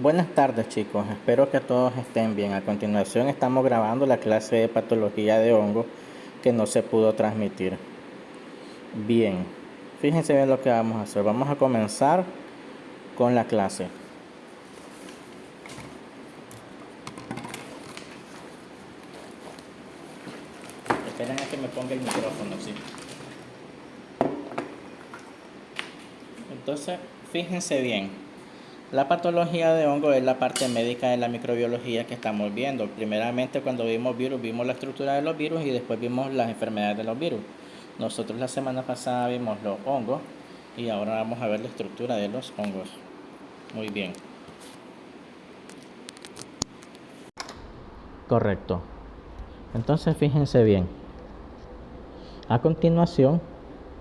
Buenas tardes chicos, espero que todos estén bien. A continuación estamos grabando la clase de patología de hongo que no se pudo transmitir. Bien, fíjense bien lo que vamos a hacer. Vamos a comenzar con la clase. Esperen a que me ponga el micrófono, sí. Entonces, fíjense bien. La patología de hongo es la parte médica de la microbiología que estamos viendo. Primeramente, cuando vimos virus, vimos la estructura de los virus y después vimos las enfermedades de los virus. Nosotros la semana pasada vimos los hongos y ahora vamos a ver la estructura de los hongos. Muy bien. Correcto. Entonces, fíjense bien. A continuación,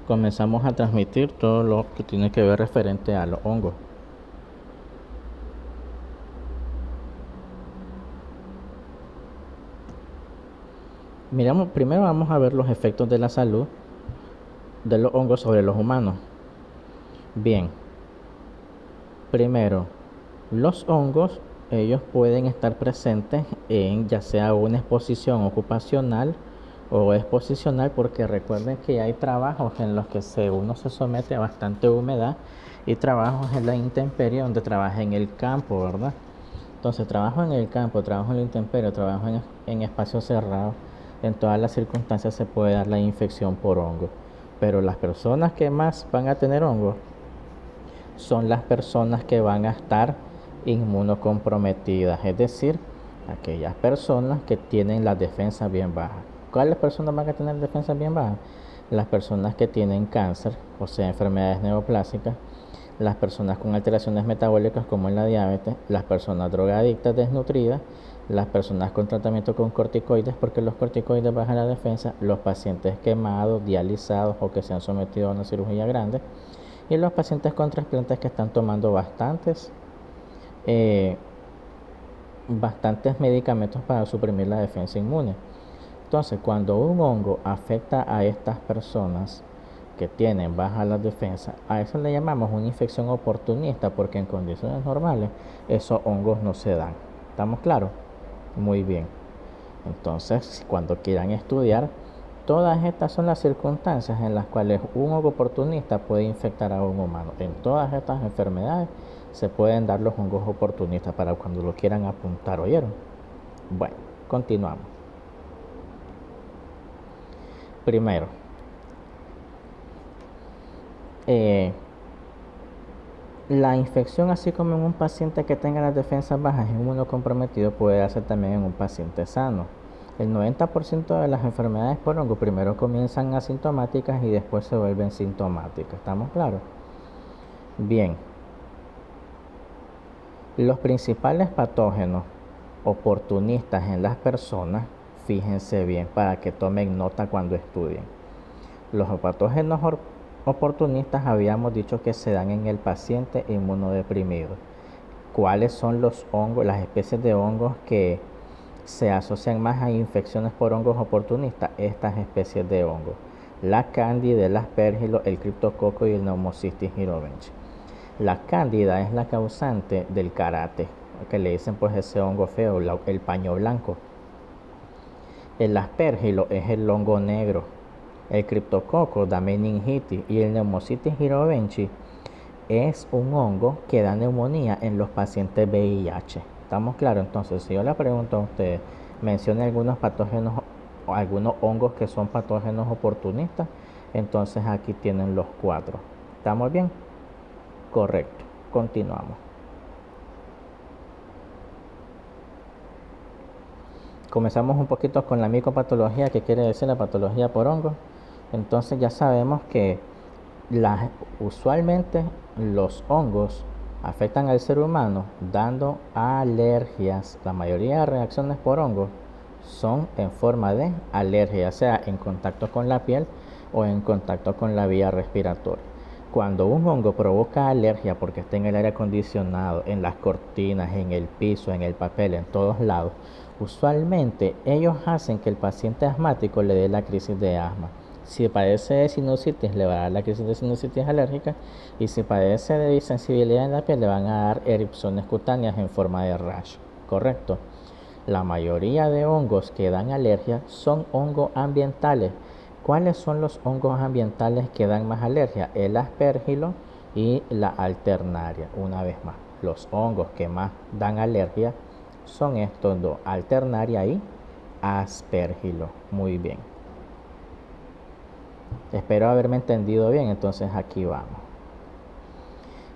comenzamos a transmitir todo lo que tiene que ver referente a los hongos. Miramos, primero vamos a ver los efectos de la salud de los hongos sobre los humanos. Bien, primero, los hongos, ellos pueden estar presentes en ya sea una exposición ocupacional o exposicional, porque recuerden que hay trabajos en los que uno se somete a bastante humedad y trabajos en la intemperie donde trabaja en el campo, ¿verdad? Entonces, trabajo en el campo, trabajo en la intemperie, trabajo en espacios cerrados. En todas las circunstancias se puede dar la infección por hongo. Pero las personas que más van a tener hongo son las personas que van a estar inmunocomprometidas, es decir, aquellas personas que tienen las defensas bien bajas. ¿Cuáles personas van a tener defensas bien bajas? Las personas que tienen cáncer, o sea, enfermedades neoplásicas, las personas con alteraciones metabólicas como en la diabetes, las personas drogadictas desnutridas, las personas con tratamiento con corticoides, porque los corticoides bajan la defensa, los pacientes quemados, dializados o que se han sometido a una cirugía grande, y los pacientes con trasplantes que están tomando bastantes medicamentos para suprimir la defensa inmune. Entonces, cuando un hongo afecta a estas personas que tienen baja la defensa, a eso le llamamos una infección oportunista, porque en condiciones normales esos hongos no se dan. ¿Estamos claros? Muy bien. Entonces, cuando quieran estudiar, todas estas son las circunstancias en las cuales un hongo oportunista puede infectar a un humano. En todas estas enfermedades se pueden dar los hongos oportunistas para cuando lo quieran apuntar, ¿oyeron? Bueno, continuamos. Primero, la infección, así como en un paciente que tenga las defensas bajas, inmunocomprometido, puede hacer también en un paciente sano. El 90% de las enfermedades por hongo primero comienzan asintomáticas y después se vuelven sintomáticas. ¿Estamos claros? Bien. Los principales patógenos oportunistas en las personas, fíjense bien para que tomen nota cuando estudien. Los patógenos oportunistas habíamos dicho que se dan en el paciente inmunodeprimido. ¿Cuáles son los hongos, las especies de hongos que se asocian más a infecciones por hongos oportunistas? Estas especies de hongos: la cándida, el aspergilo, el criptococo y el pneumocystis jirovecii. La cándida es la causante del karate, que le dicen pues ese hongo feo, el paño blanco. El aspergilo es el hongo negro. El criptococo da meningitis y el pneumocystis jirovecii es un hongo que da neumonía en los pacientes VIH. ¿Estamos claros? Entonces, si yo le pregunto a ustedes, mencione algunos patógenos o algunos hongos que son patógenos oportunistas, entonces aquí tienen los 4. ¿Estamos bien? Correcto. Continuamos. Comenzamos un poquito con la micopatología, que quiere decir la patología por hongo. Entonces ya sabemos que usualmente los hongos afectan al ser humano dando alergias. La mayoría de reacciones por hongos son en forma de alergia, sea en contacto con la piel o en contacto con la vía respiratoria. Cuando un hongo provoca alergia porque está en el aire acondicionado, en las cortinas, en el piso, en el papel, en todos lados, usualmente ellos hacen que el paciente asmático le dé la crisis de asma. Si padece de sinusitis, le va a dar la crisis de sinusitis alérgica. Y si padece de sensibilidad en la piel, le van a dar erupciones cutáneas en forma de rash. Correcto. La mayoría de hongos que dan alergia son hongos ambientales. ¿Cuáles son los hongos ambientales que dan más alergia? El aspergilo y la alternaria. Una vez más, los hongos que más dan alergia son estos dos, alternaria y aspergilo. Muy bien. Espero haberme entendido bien, entonces aquí vamos.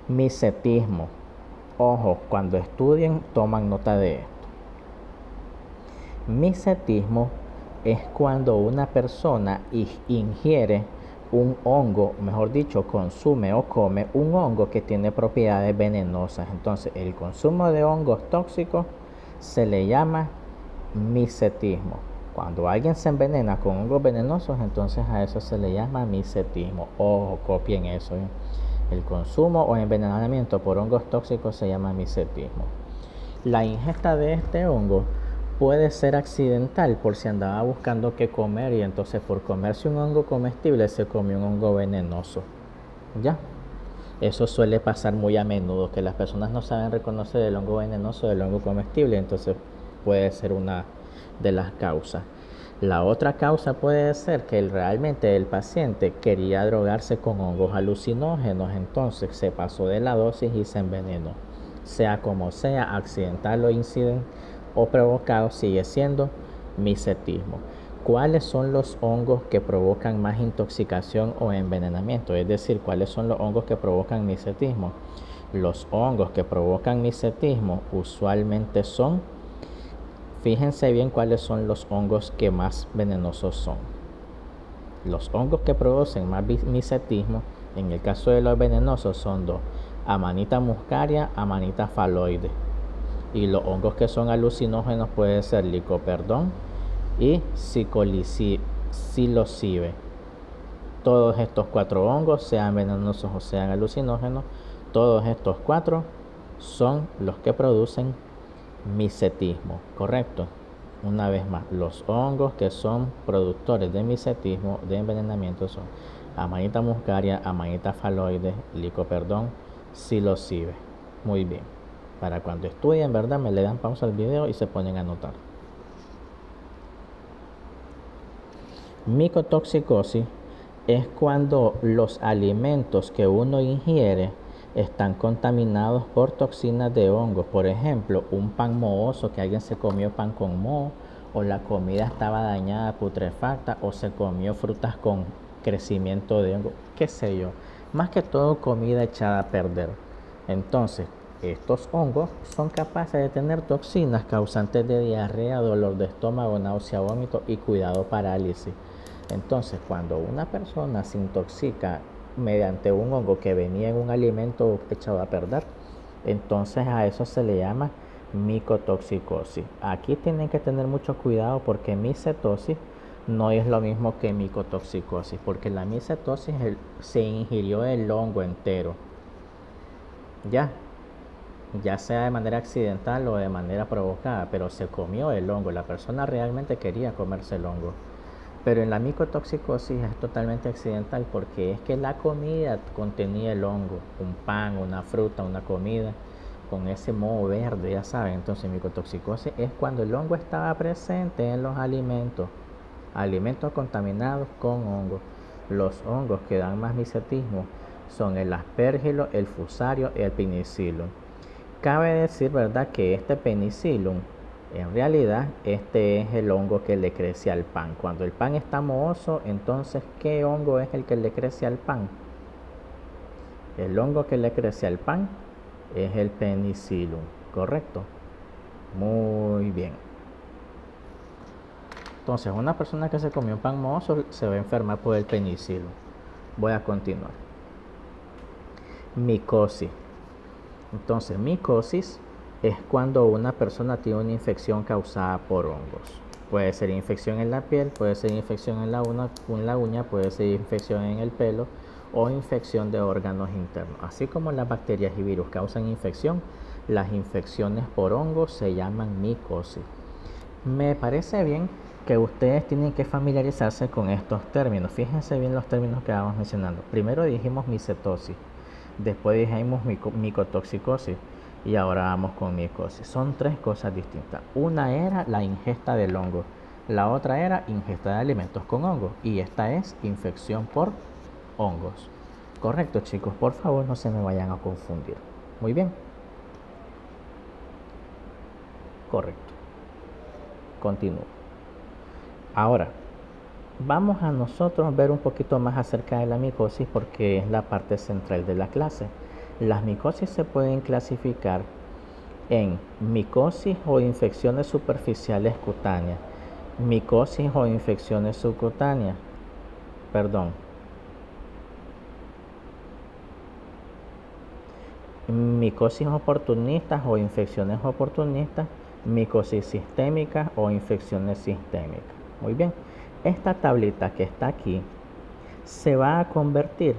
Micetismo. Ojo, cuando estudien, toman nota de esto. Micetismo es cuando una persona ingiere un hongo, mejor dicho, consume o come un hongo que tiene propiedades venenosas. Entonces, el consumo de hongos tóxicos se le llama micetismo. Cuando alguien se envenena con hongos venenosos, entonces a eso se le llama micetismo. Ojo, copien eso. El consumo o envenenamiento por hongos tóxicos se llama micetismo. La ingesta de este hongo puede ser accidental por si andaba buscando qué comer y entonces por comerse un hongo comestible se comió un hongo venenoso. ¿Ya? Eso suele pasar muy a menudo, que las personas no saben reconocer el hongo venenoso del hongo comestible, entonces puede ser una de las causas. La otra causa puede ser que realmente el paciente quería drogarse con hongos alucinógenos, entonces se pasó de la dosis y se envenenó. Sea como sea, accidental o incidente o provocado, sigue siendo micetismo. ¿Cuáles son los hongos que provocan más intoxicación o envenenamiento? Es decir, ¿cuáles son los hongos que provocan micetismo? Los hongos que provocan micetismo usualmente son, fíjense bien cuáles son los hongos que más venenosos son. Los hongos que producen más micetismo, en el caso de los venenosos, son dos: Amanita muscaria, Amanita phalloides. Y los hongos que son alucinógenos pueden ser licoperdón y psilocibe. Todos estos 4 hongos, sean venenosos o sean alucinógenos, todos estos 4 son los que producen micetismo, ¿correcto? Una vez más, los hongos que son productores de micetismo, de envenenamiento, son Amanita muscaria, Amanita phalloides, licoperdón, psilocibe. Muy bien. Para cuando estudien, ¿verdad? Me le dan pausa al video y se ponen a anotar. Micotoxicosis es cuando los alimentos que uno ingiere están contaminados por toxinas de hongos. Por ejemplo, un pan mohoso, que alguien se comió pan con moho, o la comida estaba dañada, putrefacta, o se comió frutas con crecimiento de hongo, qué sé yo. Más que todo comida echada a perder. Entonces, estos hongos son capaces de tener toxinas causantes de diarrea, dolor de estómago, náusea, vómito y cuidado, parálisis. Entonces, cuando una persona se intoxica mediante un hongo que venía en un alimento echado a perder, entonces a eso se le llama micotoxicosis. Aquí tienen que tener mucho cuidado porque micetosis no es lo mismo que micotoxicosis, porque la micetosis se ingirió el hongo entero. Ya sea de manera accidental o de manera provocada, pero se comió el hongo, la persona realmente quería comerse el hongo. Pero en la micotoxicosis es totalmente accidental porque es que la comida contenía el hongo, un pan, una fruta, una comida con ese moho verde, ya saben. Entonces micotoxicosis es cuando el hongo estaba presente en los alimentos contaminados con hongos. Los hongos que dan más micetismo son el aspergilo, el fusario y el penicillium. Cabe decir, ¿verdad?, que este penicillium, en realidad, este es el hongo que le crece al pan. Cuando el pan está mohoso, entonces, ¿qué hongo es el que le crece al pan? El hongo que le crece al pan es el penicillium, ¿correcto? Muy bien. Entonces, una persona que se comió un pan mohoso se va a enfermar por el penicillium. Voy a continuar. Micosis. Entonces, micosis es cuando una persona tiene una infección causada por hongos. Puede ser infección en la piel, puede ser infección en la uña, puede ser infección en el pelo o infección de órganos internos. Así como las bacterias y virus causan infección, las infecciones por hongos se llaman micosis. Me parece bien que ustedes tienen que familiarizarse con estos términos. Fíjense bien los términos que vamos mencionando. Primero dijimos micetosis, después dijimos micotoxicosis y ahora vamos con micosis. Son tres cosas distintas. Una era la ingesta del hongo, la otra era ingesta de alimentos con hongo y esta es infección por hongos. Correcto, chicos, por favor no se me vayan a confundir. Muy bien. Correcto. Continúo. Ahora, vamos a nosotros ver un poquito más acerca de la micosis porque es la parte central de la clase. Las micosis se pueden clasificar en micosis o infecciones superficiales cutáneas, micosis o infecciones subcutáneas, micosis oportunistas o infecciones oportunistas, micosis sistémica o infecciones sistémicas. Muy bien, esta tablita que está aquí se va a convertir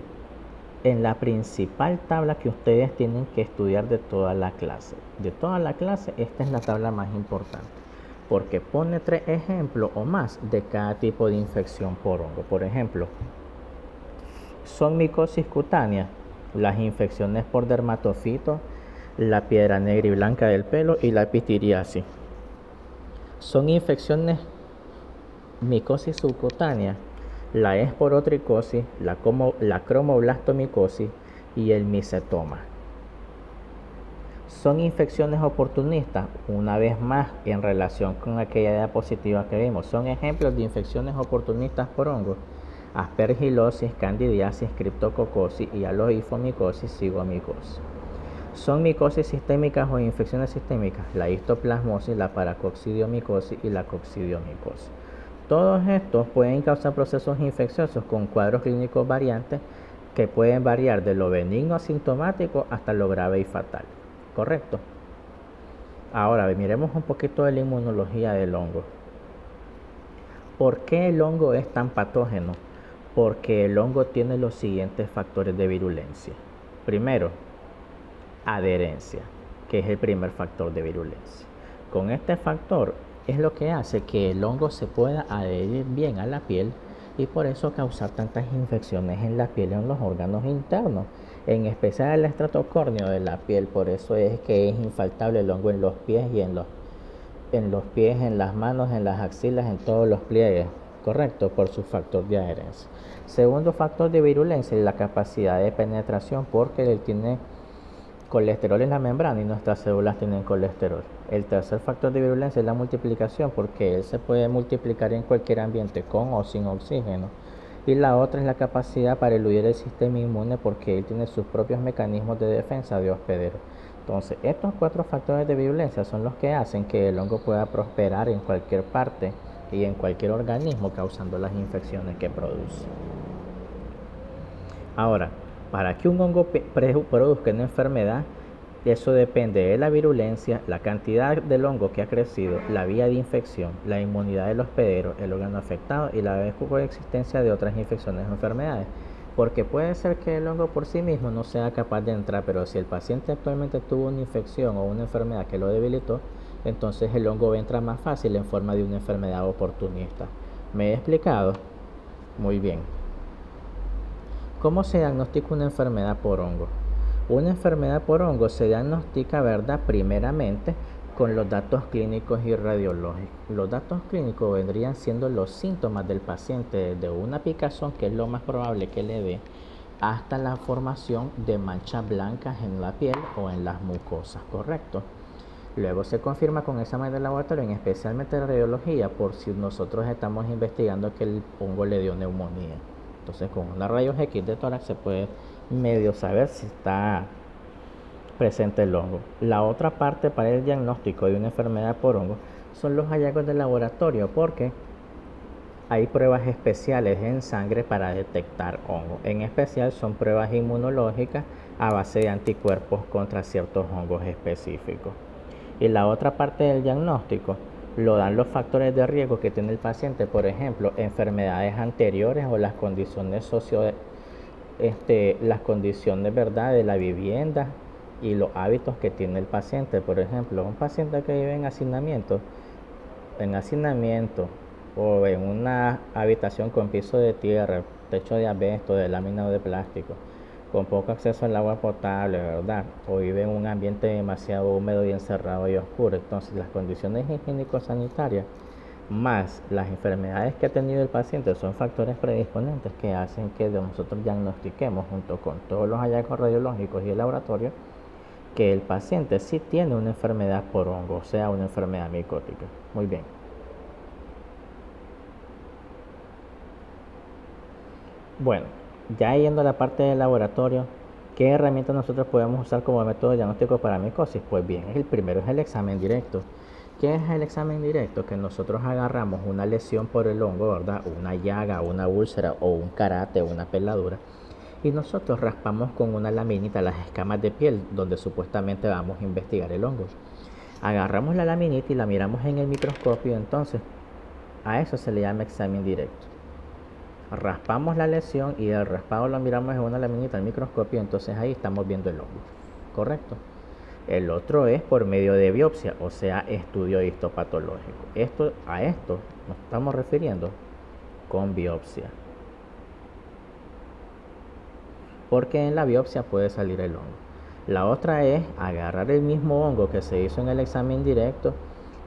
en la principal tabla que ustedes tienen que estudiar de toda la clase. De toda la clase, esta es la tabla más importante, porque pone 3 ejemplos o más de cada tipo de infección por hongo. Por ejemplo, son micosis cutáneas, las infecciones por dermatofitos, la piedra negra y blanca del pelo y la pitiriasis. Son infecciones micosis subcutánea, la esporotricosis, la cromoblastomicosis y el micetoma. Son infecciones oportunistas, una vez más en relación con aquella diapositiva que vimos. Son ejemplos de infecciones oportunistas por hongos: aspergilosis, candidiasis, criptococosis y aloifomicosis, cigomicosis. Son micosis sistémicas o infecciones sistémicas, la histoplasmosis, la paracoccidiomicosis y la coccidiomicosis. Todos estos pueden causar procesos infecciosos con cuadros clínicos variantes que pueden variar de lo benigno asintomático hasta lo grave y fatal. ¿Correcto? Ahora miremos un poquito de la inmunología del hongo. ¿Por qué el hongo es tan patógeno? Porque el hongo tiene los siguientes factores de virulencia. Primero, adherencia, que es el primer factor de virulencia. Con este factor es lo que hace que el hongo se pueda adherir bien a la piel y por eso causar tantas infecciones en la piel y en los órganos internos, en especial el estrato córneo de la piel. Por eso es que es infaltable el hongo en los pies y en los pies, en las manos, en las axilas, en todos los pliegues. Correcto, por su factor de adherencia. Segundo factor de virulencia es la capacidad de penetración, porque él tiene colesterol en la membrana y nuestras células tienen colesterol. El tercer factor de virulencia es la multiplicación, porque él se puede multiplicar en cualquier ambiente con o sin oxígeno. Y la otra es la capacidad para eludir el sistema inmune, porque él tiene sus propios mecanismos de defensa de hospedero. Entonces, estos 4 factores de virulencia son los que hacen que el hongo pueda prosperar en cualquier parte y en cualquier organismo, causando las infecciones que produce. Ahora, para que un hongo produzca una enfermedad, eso depende de la virulencia, la cantidad del hongo que ha crecido, la vía de infección, la inmunidad del hospedero, el órgano afectado y la coexistencia de otras infecciones o enfermedades. Porque puede ser que el hongo por sí mismo no sea capaz de entrar, pero si el paciente actualmente tuvo una infección o una enfermedad que lo debilitó, entonces el hongo entra más fácil en forma de una enfermedad oportunista. ¿Me he explicado? Muy bien. ¿Cómo se diagnostica una enfermedad por hongo? Una enfermedad por hongo se diagnostica, ¿verdad?, primeramente con los datos clínicos y radiológicos. Los datos clínicos vendrían siendo los síntomas del paciente, desde una picazón, que es lo más probable que le dé, hasta la formación de manchas blancas en la piel o en las mucosas, ¿correcto? Luego se confirma con examen de laboratorio, especialmente de radiología, por si nosotros estamos investigando que el hongo le dio neumonía. Entonces, con una rayos X de tórax se puede medio saber si está presente el hongo. La otra parte para el diagnóstico de una enfermedad por hongo son los hallazgos de laboratorio, porque hay pruebas especiales en sangre para detectar hongo. En especial son pruebas inmunológicas a base de anticuerpos contra ciertos hongos específicos. Y la otra parte del diagnóstico lo dan los factores de riesgo que tiene el paciente, por ejemplo, enfermedades anteriores o las condiciones las condiciones, ¿verdad?, de la vivienda y los hábitos que tiene el paciente. Por ejemplo, un paciente que vive en hacinamiento, o en una habitación con piso de tierra, techo de asbesto, de lámina o de plástico, con poco acceso al agua potable, ¿verdad? O vive en un ambiente demasiado húmedo y encerrado y oscuro. Entonces, las condiciones higiénico-sanitarias más las enfermedades que ha tenido el paciente son factores predisponentes que hacen que nosotros diagnostiquemos junto con todos los hallazgos radiológicos y el laboratorio que el paciente sí tiene una enfermedad por hongo, o sea, una enfermedad micótica. Muy bien. Bueno, ya yendo a la parte del laboratorio, ¿qué herramientas nosotros podemos usar como método diagnóstico para micosis? Pues bien, el primero es el examen directo. ¿Qué es el examen directo? Que nosotros agarramos una lesión por el hongo, ¿verdad? Una llaga, una úlcera o un carate o una peladura, y nosotros raspamos con una laminita las escamas de piel donde supuestamente vamos a investigar el hongo. Agarramos la laminita y la miramos en el microscopio, entonces a eso se le llama examen directo. Raspamos la lesión y el raspado lo miramos en una laminita al microscopio, entonces ahí estamos viendo el hongo. ¿Correcto? El otro es por medio de biopsia, o sea, estudio histopatológico. A esto nos estamos refiriendo con biopsia, porque en la biopsia puede salir el hongo. La otra es agarrar el mismo hongo que se hizo en el examen directo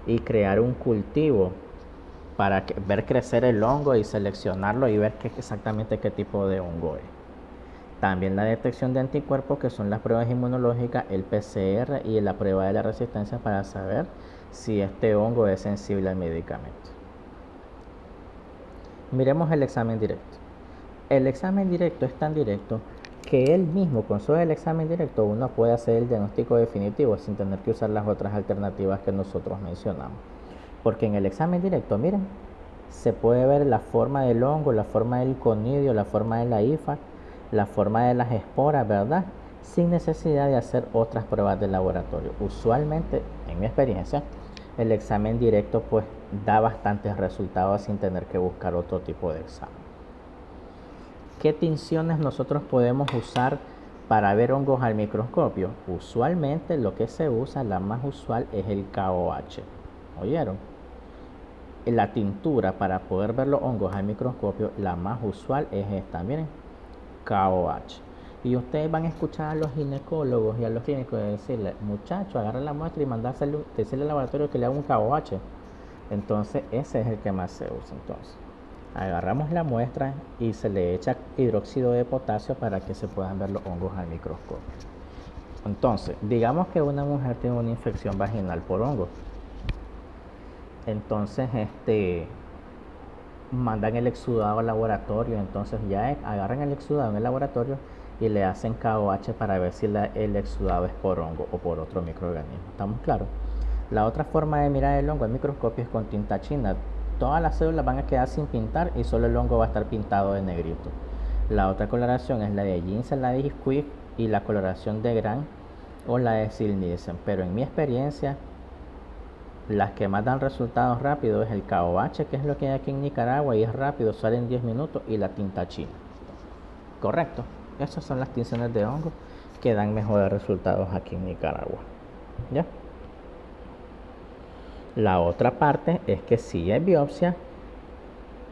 y crear un cultivo para ver crecer el hongo y seleccionarlo y ver exactamente qué tipo de hongo es. También la detección de anticuerpos, que son las pruebas inmunológicas, el PCR y la prueba de la resistencia para saber si este hongo es sensible al medicamento. Miremos el examen directo. El examen directo es tan directo que él mismo, con solo el examen directo, uno puede hacer el diagnóstico definitivo sin tener que usar las otras alternativas que nosotros mencionamos. Porque en el examen directo, miren, se puede ver la forma del hongo, la forma del conidio, la forma de la hifa, la forma de las esporas, ¿verdad? Sin necesidad de hacer otras pruebas de laboratorio. Usualmente, en mi experiencia, el examen directo pues da bastantes resultados sin tener que buscar otro tipo de examen. ¿Qué tinciones nosotros podemos usar para ver hongos al microscopio? Usualmente lo que se usa, la más usual, es el KOH. ¿Oyeron? La tintura para poder ver los hongos al microscopio, la más usual es esta, miren, KOH. Y ustedes van a escuchar a los ginecólogos y a los clínicos decirle, muchacho, agarra la muestra y decirle al laboratorio que le haga un KOH. Entonces ese es el que más se usa. Entonces agarramos la muestra y se le echa hidróxido de potasio para que se puedan ver los hongos al microscopio. Entonces, digamos que una mujer tiene una infección vaginal por hongos. Entonces, mandan el exudado al laboratorio. Entonces ya agarran el exudado en el laboratorio y le hacen KOH para ver si el exudado es por hongo o por otro microorganismo. ¿Estamos claros? La otra forma de mirar el hongo al microscopio es con tinta china. Todas las células van a quedar sin pintar y solo el hongo va a estar pintado de negrito. La otra coloración es la de Ginseng, la de Squibb y la coloración de Gran o la de Zilnissen. Pero en mi experiencia, las que más dan resultados rápidos es el KOH, que es lo que hay aquí en Nicaragua y es rápido, sale en 10 minutos, y la tinta china. Correcto. Esas son las tinciones de hongo que dan mejores resultados aquí en Nicaragua. ¿Ya? La otra parte es que si es biopsia,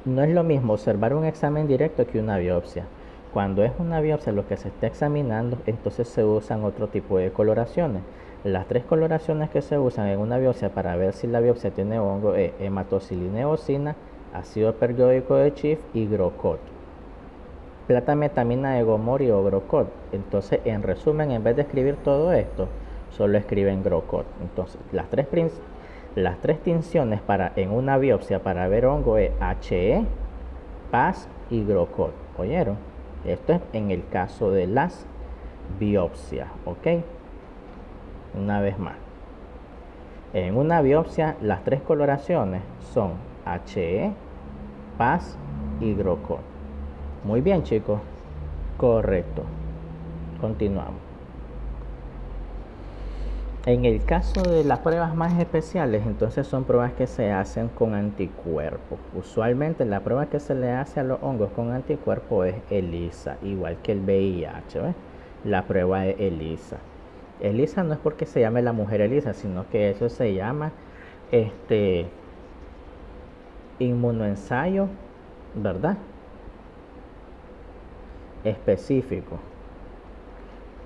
no es lo mismo observar un examen directo que una biopsia. Cuando es una biopsia lo que se está examinando, entonces se usan otro tipo de coloraciones. Las 3 coloraciones que se usan en una biopsia para ver si la biopsia tiene hongo es hematocilina eosina, ácido periódico de Schiff y Grocot. Plata metamina de Gomori o Grocot. Entonces, en resumen, en vez de escribir todo esto, solo escriben Grocot. Entonces, las tres tinciones en una biopsia para ver hongo es HE, PAS y Grocot. ¿Oyeron? Esto es en el caso de las biopsias, ¿ok? Una vez más. En una biopsia, las 3 coloraciones son HE, PAS y Grocot. Muy bien, chicos. Correcto. Continuamos. En el caso de las pruebas más especiales, entonces son pruebas que se hacen con anticuerpos. Usualmente la prueba que se le hace a los hongos con anticuerpos es ELISA, igual que el VIH, ¿ves? La prueba de ELISA. ELISA no es porque se llame la mujer ELISA, sino que eso se llama Inmunoensayo, ¿verdad? Específico.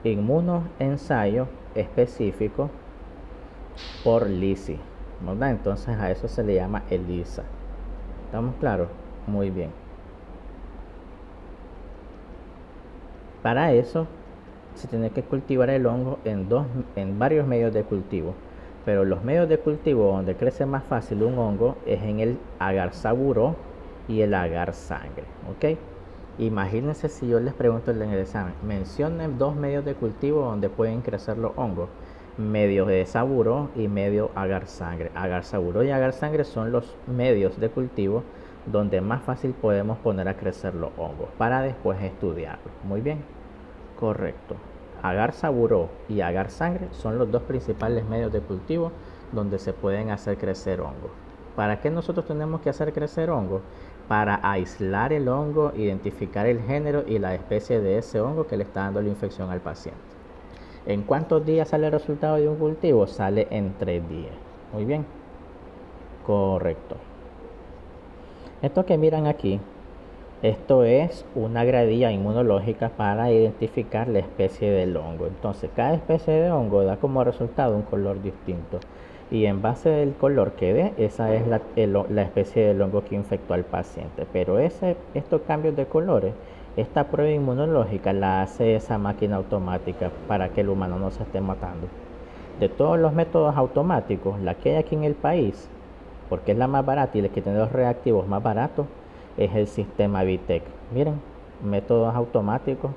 Inmunoensayo específico por LISI, ¿verdad? Entonces a eso se le llama ELISA. ¿Estamos claros? Muy bien. Para eso se tiene que cultivar el hongo en varios medios de cultivo, pero los medios de cultivo donde crece más fácil un hongo es en el agar saburó y el agar sangre, ¿ok? Imagínense si yo les pregunto en el examen, mencionen 2 medios de cultivo donde pueden crecer los hongos. Medio de saburó y medio agar sangre. Agar saburó y agar sangre son los medios de cultivo donde más fácil podemos poner a crecer los hongos para después estudiarlos. Muy bien, correcto. Agar saburó y agar sangre son los 2 principales medios de cultivo donde se pueden hacer crecer hongos. ¿Para qué nosotros tenemos que hacer crecer hongos? Para aislar el hongo, identificar el género y la especie de ese hongo que le está dando la infección al paciente. ¿En cuántos días sale el resultado de un cultivo? Sale en 3 días. Muy bien. Correcto. Esto que miran aquí, esto es una gradilla inmunológica para identificar la especie del hongo. Entonces, cada especie de hongo da como resultado un color distinto. Y en base del color que dé, esa es la especie del hongo que infectó al paciente. Pero estos cambios de colores, esta prueba inmunológica la hace esa máquina automática para que el humano no se esté matando. De todos los métodos automáticos, la que hay aquí en el país, porque es la más barata y la que tiene los reactivos más baratos, es el sistema VITEC. Miren, métodos automáticos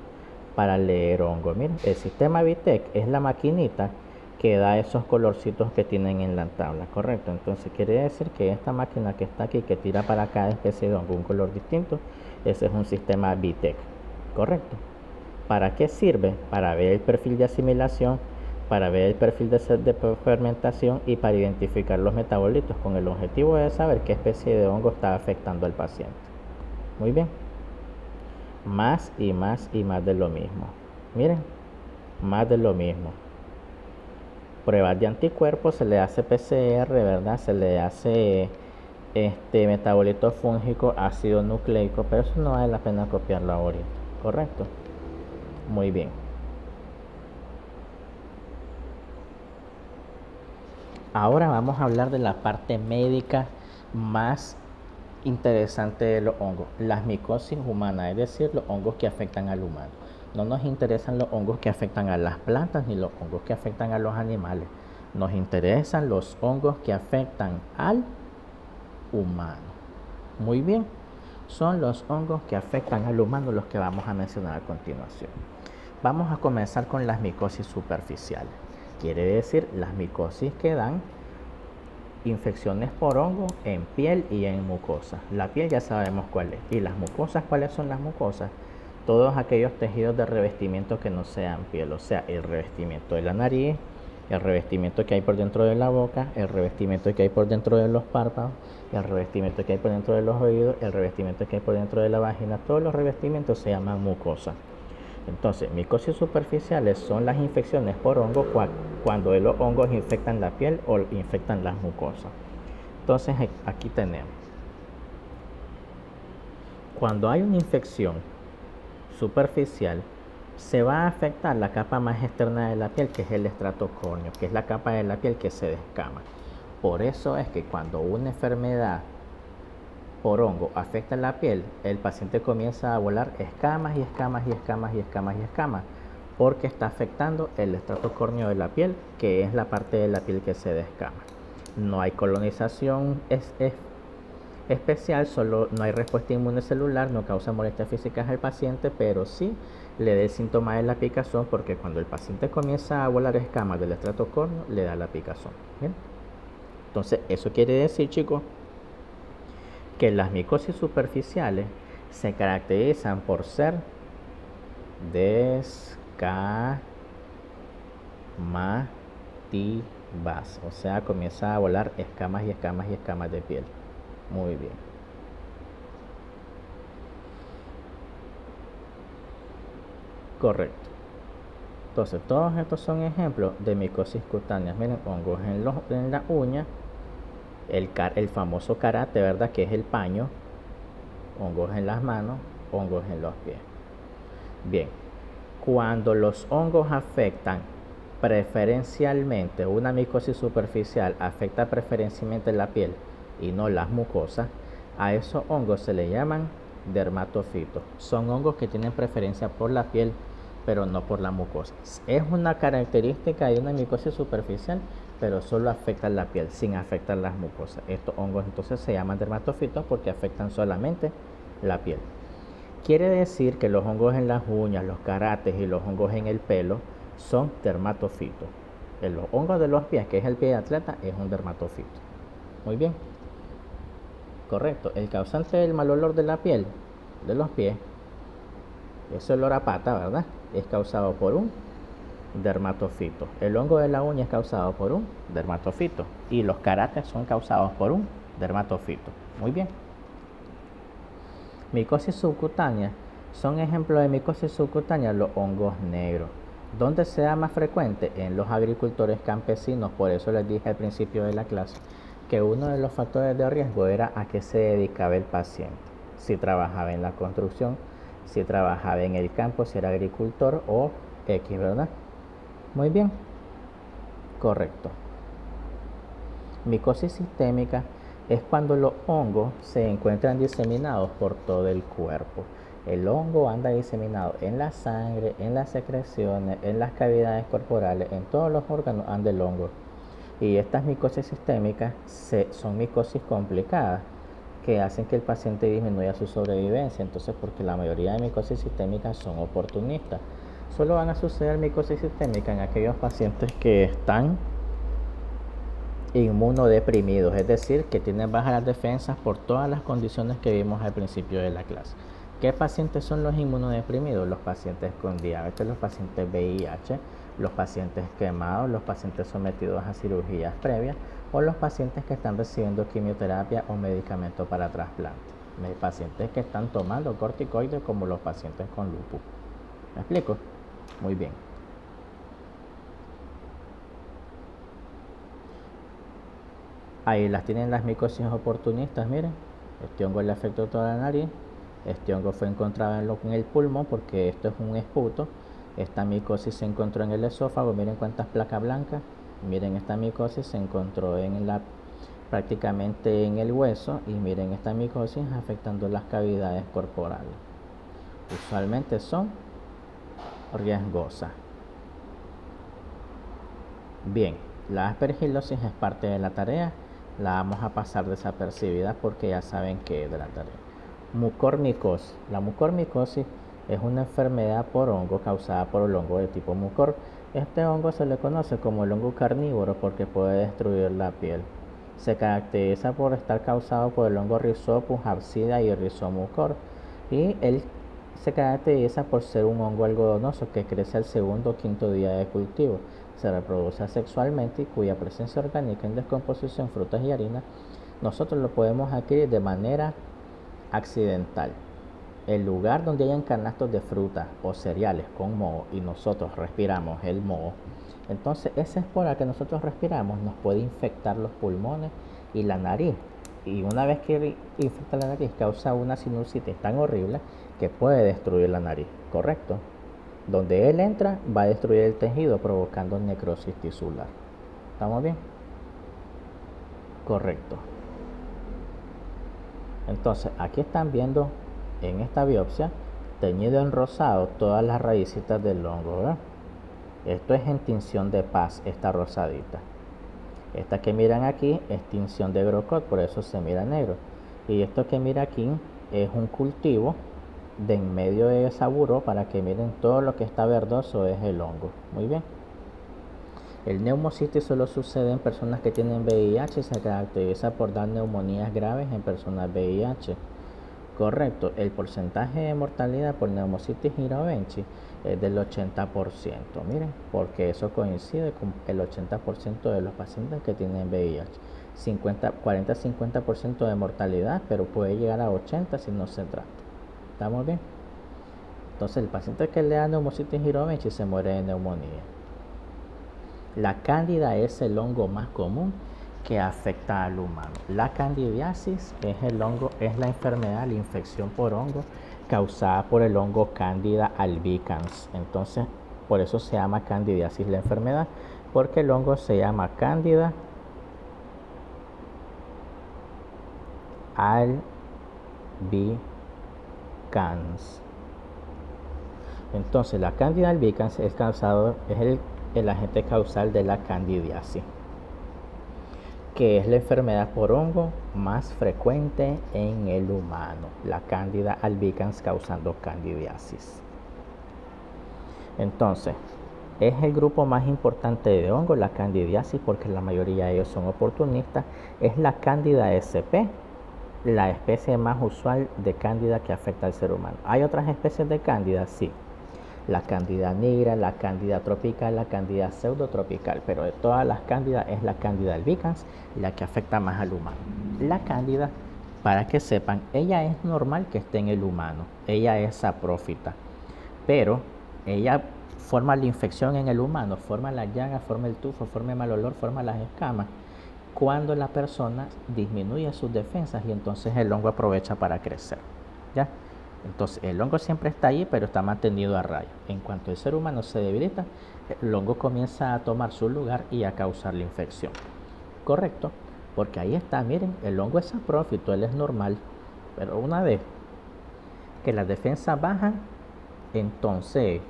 para leer hongo. Miren, el sistema VITEC es la maquinita que da esos colorcitos que tienen en la tabla, correcto. Entonces quiere decir que esta máquina que está aquí, que tira para cada especie de hongo un color distinto, ese es un sistema VITEC, correcto. ¿Para qué sirve? Para ver el perfil de asimilación, para ver el perfil de fermentación y para identificar los metabolitos con el objetivo de saber qué especie de hongo está afectando al paciente. Muy bien. Más y más y más de lo mismo. Miren, más de lo mismo. Pruebas de anticuerpos, se le hace PCR, ¿verdad? Se le hace metabolito fúngico, ácido nucleico, pero eso no vale la pena copiarlo ahorita, ¿correcto? Muy bien. Ahora vamos a hablar de la parte médica más interesante de los hongos, las micosis humanas, es decir, los hongos que afectan al humano. No nos interesan los hongos que afectan a las plantas ni los hongos que afectan a los animales. Nos interesan los hongos que afectan al humano. Muy bien, son los hongos que afectan al humano los que vamos a mencionar a continuación. Vamos a comenzar con las micosis superficiales. Quiere decir las micosis que dan infecciones por hongo en piel y en mucosa. La piel ya sabemos cuál es. ¿Y las mucosas? ¿Cuáles son las mucosas? Todos aquellos tejidos de revestimiento que no sean piel, o sea, el revestimiento de la nariz, el revestimiento que hay por dentro de la boca, el revestimiento que hay por dentro de los párpados, el revestimiento que hay por dentro de los oídos, el revestimiento que hay por dentro de la vagina. Todos los revestimientos se llaman mucosa. Entonces, micosis superficiales son las infecciones por hongo cuando los hongos infectan la piel o infectan las mucosas. Entonces, aquí tenemos. Cuando hay una infección superficial, se va a afectar la capa más externa de la piel, que es el estrato córneo, que es la capa de la piel que se descama. Por eso es que cuando una enfermedad por hongo afecta la piel, el paciente comienza a volar escamas y escamas y escamas y escamas y escamas, porque está afectando el estrato córneo de la piel, que es la parte de la piel que se descama. No hay colonización especial, solo no hay respuesta inmune celular, no causa molestias físicas al paciente, pero sí le da el síntoma de la picazón, porque cuando el paciente comienza a volar escamas del estrato córneo, le da la picazón. ¿Bien? Entonces, eso quiere decir, chicos, que las micosis superficiales se caracterizan por ser descamativas, o sea, comienza a volar escamas y escamas y escamas de piel. Muy bien. Correcto. Entonces, todos estos son ejemplos de micosis cutáneas. Miren, hongos en la uña, El famoso karate, ¿verdad? Que es el paño, hongos en las manos, hongos en los pies. Bien, cuando los hongos afectan preferencialmente, una micosis superficial afecta preferencialmente la piel y no las mucosas, a esos hongos se le llaman dermatofitos. Son hongos que tienen preferencia por la piel, pero no por la mucosa. Es una característica de una micosis superficial, pero solo afectan la piel, sin afectar las mucosas. Estos hongos entonces se llaman dermatofitos porque afectan solamente la piel. Quiere decir que los hongos en las uñas, los karates y los hongos en el pelo son dermatofitos. Los hongos de los pies, que es el pie de atleta, es un dermatofito. Muy bien. Correcto. El causante del mal olor de la piel, de los pies, ese olor a pata, ¿verdad? Es causado por un dermatofito. El hongo de la uña es causado por un dermatofito. Y los karates son causados por un dermatofito. Muy bien. Micosis subcutánea. Son ejemplos de micosis subcutánea los hongos negros. ¿Dónde se da más frecuente? En los agricultores campesinos. Por eso les dije al principio de la clase que uno de los factores de riesgo era a qué se dedicaba el paciente. Si trabajaba en la construcción, si trabajaba en el campo, si era agricultor o X, ¿verdad? Muy bien. Correcto. Micosis sistémica es cuando los hongos se encuentran diseminados por todo el cuerpo. El hongo anda diseminado en la sangre, en las secreciones, en las cavidades corporales, en todos los órganos anda el hongo. Y estas micosis sistémicas son micosis complicadas que hacen que el paciente disminuya su sobrevivencia. Entonces, porque la mayoría de micosis sistémicas son oportunistas. Solo van a suceder micosis sistémica en aquellos pacientes que están inmunodeprimidos, es decir, que tienen bajas las defensas por todas las condiciones que vimos al principio de la clase. ¿Qué pacientes son los inmunodeprimidos? Los pacientes con diabetes, los pacientes VIH, los pacientes quemados, los pacientes sometidos a cirugías previas o los pacientes que están recibiendo quimioterapia o medicamento para trasplante. Pacientes que están tomando corticoides como los pacientes con lupus. ¿Me explico? Muy bien. Ahí las tienen las micosis oportunistas, miren. Este hongo le afectó toda la nariz. Este hongo fue encontrado en el pulmón porque esto es un esputo. Esta micosis se encontró en el esófago. Miren cuántas placas blancas. Miren, esta micosis se encontró prácticamente en el hueso. Y miren esta micosis afectando las cavidades corporales. Usualmente son riesgosas. Bien, la aspergilosis es parte de la tarea. La vamos a pasar desapercibida porque ya saben qué es de la tarea. Mucormicosis. La mucormicosis es una enfermedad por hongo causada por el hongo de tipo mucor. Este hongo se le conoce como el hongo carnívoro porque puede destruir la piel. Se caracteriza por estar causado por el hongo Rhizopus absida y Rhizomucor. Y él se caracteriza por ser un hongo algodonoso que crece al segundo o quinto día de cultivo. Se reproduce asexualmente y cuya presencia orgánica en descomposición, frutas y harina, nosotros lo podemos adquirir de manera accidental. El lugar donde hayan canastos de frutas o cereales con moho y nosotros respiramos el moho, entonces esa espora que nosotros respiramos nos puede infectar los pulmones y la nariz. Y una vez que infecta la nariz causa una sinusitis tan horrible que puede destruir la nariz, ¿correcto? Donde él entra va a destruir el tejido provocando necrosis tisular. ¿Estamos bien? Correcto. Entonces aquí están viendo en esta biopsia teñido en rosado todas las raícitas del hongo, ¿verdad? Esto es en tinción de paz, esta rosadita. Esta que miran aquí es tinción de Grocott, por eso se mira negro. Y esto que mira aquí es un cultivo de en medio de esa buró para que miren todo lo que está verdoso es el hongo. Muy bien. El neumocitis solo sucede en personas que tienen VIH y se caracteriza por dar neumonías graves en personas VIH. Correcto, el porcentaje de mortalidad por neumocitis girovenchi es del 80%. Miren, porque eso coincide con el 80% de los pacientes que tienen VIH. 40-50% de mortalidad, pero puede llegar a 80% si no se trata. ¿Estamos bien? Entonces el paciente que le da neumocitis girovenchi se muere de neumonía. La cándida es el hongo más común que afecta al humano. La candidiasis es el hongo, es la enfermedad, la infección por hongo causada por el hongo Candida albicans. Entonces, por eso se llama candidiasis la enfermedad, porque el hongo se llama Candida albicans. Entonces, la Candida albicans es el agente causal de la candidiasis, que es la enfermedad por hongo más frecuente en el humano, la Candida albicans causando candidiasis. Entonces, es el grupo más importante de hongo, la candidiasis, porque la mayoría de ellos son oportunistas. Es la Candida sp, la especie más usual de cándida que afecta al ser humano. ¿Hay otras especies de cándida? Sí. La cándida nigra, la cándida tropical, la cándida pseudotropical, pero de todas las cándidas es la cándida albicans la que afecta más al humano. La cándida, para que sepan, ella es normal que esté en el humano, ella es saprófita, pero ella forma la infección en el humano, forma la llaga, forma el tufo, forma el mal olor, forma las escamas, cuando la persona disminuye sus defensas y entonces el hongo aprovecha para crecer, ¿ya? Entonces el hongo siempre está ahí, pero está mantenido a raya. En cuanto el ser humano se debilita, el hongo comienza a tomar su lugar y a causar la infección. Correcto, porque ahí está, miren, el hongo es saprófito, él es normal, pero una vez que las defensas bajan, entonces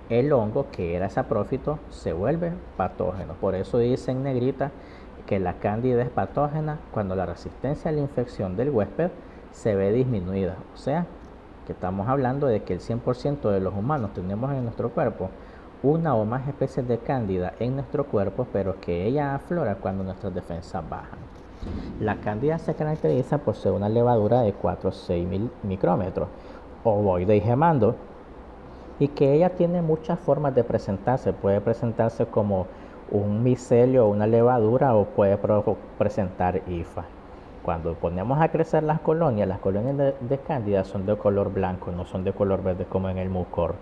el hongo que era saprófito se vuelve patógeno. Por eso dice en negrita que la cándida es patógena cuando la resistencia a la infección del huésped se ve disminuida. O sea, que estamos hablando de que el 100% de los humanos tenemos en nuestro cuerpo una o más especies de cándida en nuestro cuerpo, pero que ella aflora cuando nuestras defensas bajan. La cándida se caracteriza por ser una levadura de 4 o 6 micrómetros, ovoide y gemando, y que ella tiene muchas formas de presentarse. Puede presentarse como un micelio o una levadura, o puede presentar hifa. Cuando ponemos a crecer las colonias de cándida son de color blanco, no son de color verde como en el mucor.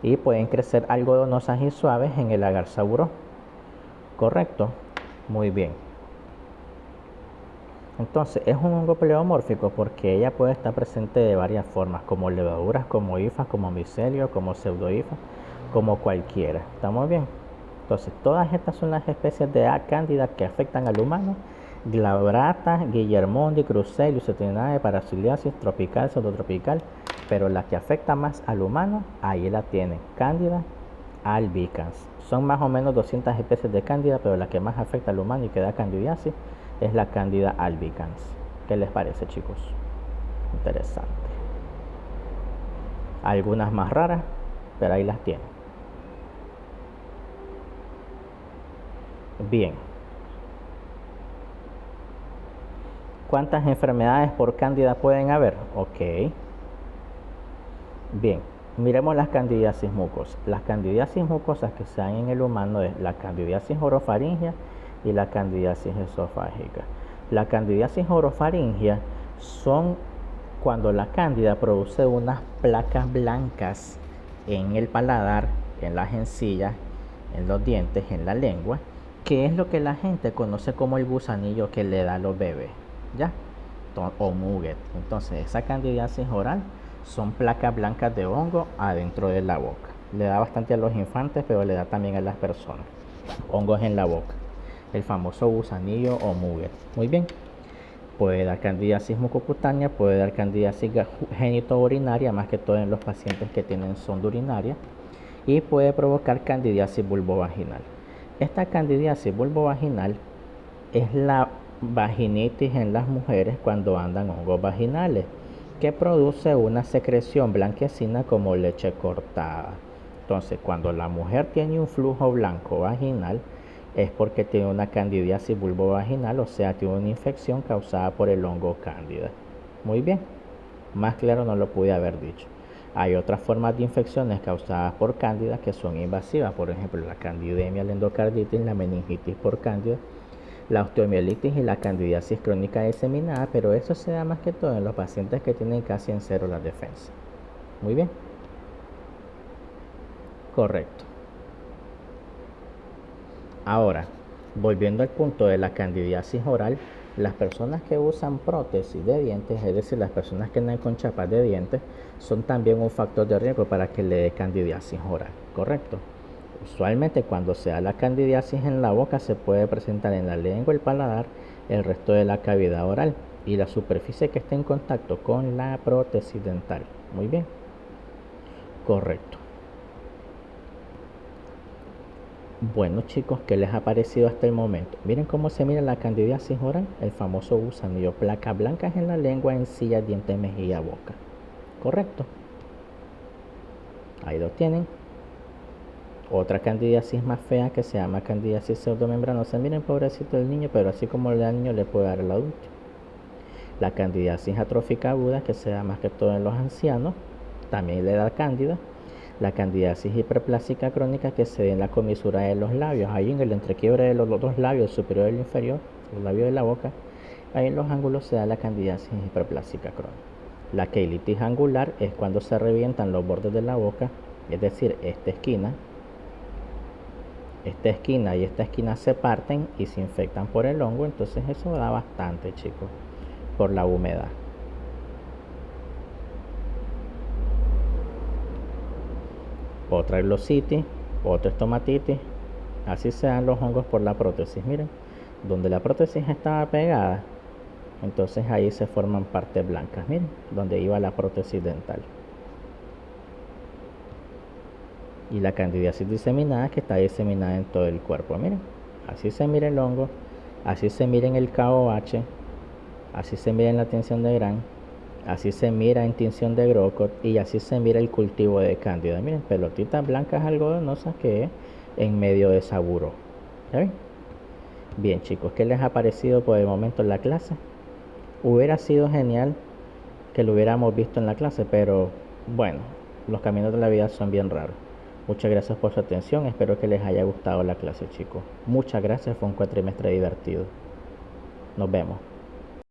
Y pueden crecer algodonosas y suaves en el agar saburó. ¿Correcto? Muy bien. Entonces es un hongo pleomórfico porque ella puede estar presente de varias formas, como levaduras, como hifas, como micelio, como pseudohifas, como cualquiera. ¿Estamos bien? Entonces todas estas son las especies de cándida que afectan al humano: glabrata, guillermondi, crucei, lucetininae, parasiliasis, tropical, pseudotropical, pero la que afecta más al humano, ahí la tienen, Candida albicans. Son más o menos 200 especies de cándida, pero la que más afecta al humano y que da candidiasis es la Candida albicans. ¿Qué les parece, chicos? Interesante. Algunas más raras, pero ahí las tienen. Bien. ¿Cuántas enfermedades por cándida pueden haber? Ok. Bien, miremos las candidiasis mucosas. Las candidiasis mucosas que se dan en el humano es la candidiasis orofaringia y la candidiasis esofágica. La candidiasis orofaringia son cuando la cándida produce unas placas blancas en el paladar, en las encías, en los dientes, en la lengua, que es lo que la gente conoce como el gusanillo que le da a los bebés, ¿ya? O muget. Entonces esa candidiasis oral son placas blancas de hongo adentro de la boca. Le da bastante a los infantes, pero le da también a las personas. Hongos en la boca, el famoso gusanillo o muget. Muy bien. Puede dar candidiasis mucocutánea, puede dar candidiasis genitourinaria, más que todo en los pacientes que tienen sonda urinaria, y puede provocar candidiasis vulvovaginal. Esta candidiasis vulvovaginal es la vaginitis en las mujeres cuando andan hongos vaginales, que produce una secreción blanquecina como leche cortada. Entonces, cuando la mujer tiene un flujo blanco vaginal, es porque tiene una candidiasis vulvovaginal, o sea, tiene una infección causada por el hongo cándida. Muy bien, más claro no lo pude haber dicho. Hay otras formas de infecciones causadas por cándida que son invasivas, por ejemplo, la candidemia, la endocarditis, la meningitis por cándida, la osteomielitis y la candidiasis crónica diseminada, pero eso se da más que todo en los pacientes que tienen casi en cero la defensa. Muy bien. Correcto. Ahora, Volviendo al punto de la candidiasis oral, las personas que usan prótesis de dientes, es decir, las personas que andan con chapas de dientes, son también un factor de riesgo para que le dé candidiasis oral, ¿correcto? Usualmente cuando se da la candidiasis en la boca se puede presentar en la lengua, el paladar, el resto de la cavidad oral y la superficie que esté en contacto con la prótesis dental. Muy bien, correcto. Bueno chicos, ¿qué les ha parecido hasta el momento? Miren cómo se mira la candidiasis oral, el famoso gusanillo, placas blancas en la lengua, encía, diente, mejilla, boca. ¿Correcto? Ahí lo tienen. Otra candidiasis más fea que se llama candidiasis pseudomembranosa. Miren, pobrecito el niño, pero así como le da al niño le puede dar al adulto. La candidiasis atrófica aguda, que se da más que todo en los ancianos, también le da cándida. La candidiasis hiperplásica crónica, que se da en la comisura de los labios, ahí en el entrequiebre de los dos labios, el superior y el inferior, el labio de la boca, ahí en los ángulos se da la candidiasis hiperplásica crónica. La queilitis angular es cuando se revientan los bordes de la boca, es decir, esta esquina y esta esquina se parten y se infectan por el hongo, entonces eso da bastante, chicos, por la humedad. Otra glositis, otra estomatitis, así se dan los hongos por la prótesis. Miren, donde la prótesis estaba pegada, entonces ahí se forman partes blancas, miren, donde iba la prótesis dental. Y la candidiasis diseminada, que está diseminada en todo el cuerpo, miren, así se mira el hongo, así se mira en el KOH, así se mira en la tinción de Gram, así se mira en tinción de Grocott y así se mira el cultivo de cándida. Miren, pelotitas blancas algodonosas que en medio de saburo. ¿Ya ven? Bien chicos, ¿qué les ha parecido por el momento la clase? Hubiera sido genial que lo hubiéramos visto en la clase, pero bueno, los caminos de la vida son bien raros. Muchas gracias por su atención, espero que les haya gustado la clase chicos. Muchas gracias, fue un cuatrimestre divertido. Nos vemos.